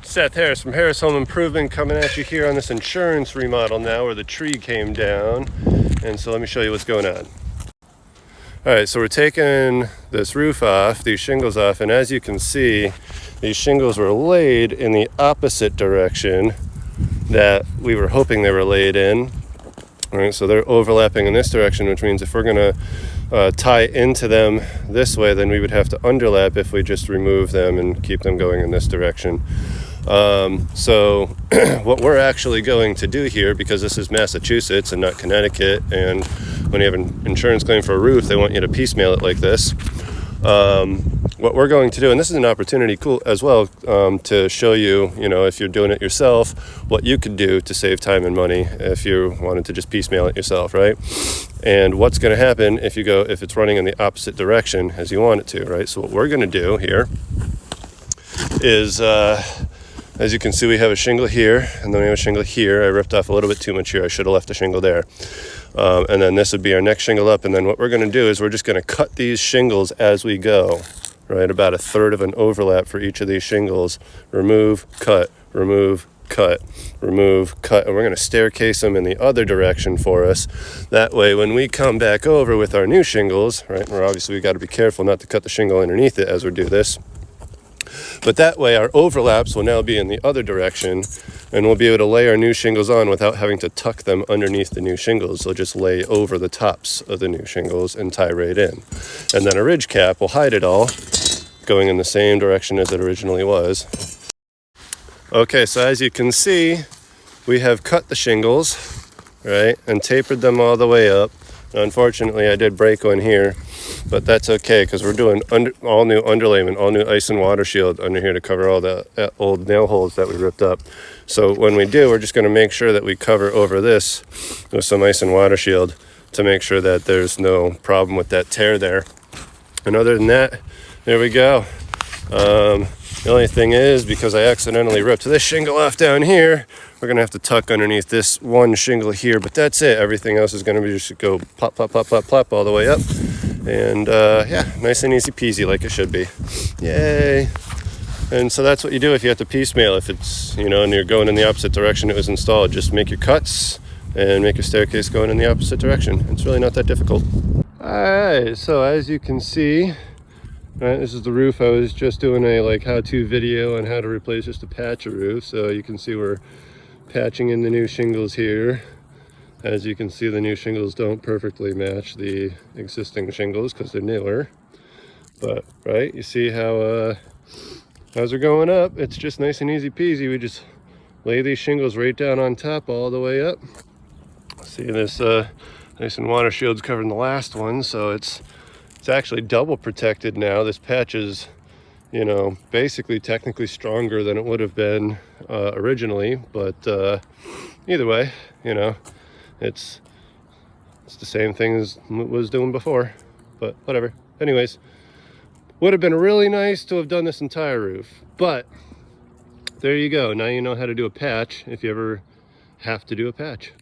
Seth Harris from Harris Home Improvement coming at you here on this insurance remodel now where the tree came down. And so let me show you what's going on. All right, so we're taking this roof off, these shingles off, and as you can see, these shingles were laid in the opposite direction that we were hoping they were laid in. All right, so they're overlapping in this direction, which means if we're gonna tie into them this way, then we would have to underlap if we just remove them and keep them going in this direction. So what we're actually going to do here, because this is Massachusetts and not Connecticut, and when you have an insurance claim for a roof, they want you to piecemeal it like this. What we're going to do, and this is an opportunity as well, to show you, if you're doing it yourself, what you could do to save time and money if you wanted to just piecemeal it yourself, right? And what's going to happen if it's running in the opposite direction as you want it to, right? So what we're going to do here is, as you can see, we have a shingle here, and then we have a shingle here. I ripped off a little bit too much here. I should have left a shingle there. And then this would be our next shingle up. And then what we're going to do is we're just going to cut these shingles as we go, right? About 1/3 of an overlap for each of these shingles. Remove, cut, remove, cut, remove, cut. And we're going to staircase them in the other direction for us. That way, when we come back over with our new shingles, right, we're obviously we got to be careful not to cut the shingle underneath it as we do this. But that way our overlaps will now be in the other direction, and we'll be able to lay our new shingles on without having to tuck them underneath the new shingles. They'll just lay over the tops of the new shingles and tie right in. And then a ridge cap will hide it all, going in the same direction as it originally was. Okay, so as you can see, we have cut the shingles, right, and tapered them all the way up. Unfortunately, I did break one here, but that's okay because we're doing all new underlayment, all new ice and water shield under here to cover all the old nail holes that we ripped up. So when we do, we're just going to make sure that we cover over this with some ice and water shield to make sure that there's no problem with that tear there. And other than that, there we go. The only thing is, because I accidentally ripped this shingle off down here, we're going to have to tuck underneath this one shingle here, but that's it. Everything else is going to be just go plop, plop, plop, plop, plop all the way up. And yeah, nice and easy peasy like it should be. Yay. And so that's what you do if you have to piecemeal. If it's, and you're going in the opposite direction it was installed, just make your cuts and make your staircase going in the opposite direction. It's really not that difficult. All right, so as you can see, right, this is the roof. I was just doing a how-to video on how to replace just a patch of roof. So you can see we're patching in the new shingles here. As you can see, the new shingles don't perfectly match the existing shingles because they're newer. But, right, you see how as they're going up, it's just nice and easy peasy. We just lay these shingles right down on top all the way up. See this nice and water shield's covering the last one, so it's actually double protected now. This patch is, basically technically stronger than it would have been originally, but either way, it's the same thing as it was doing before, but whatever. Anyways, would have been really nice to have done this entire roof, but there you go. Now you know how to do a patch if you ever have to do a patch.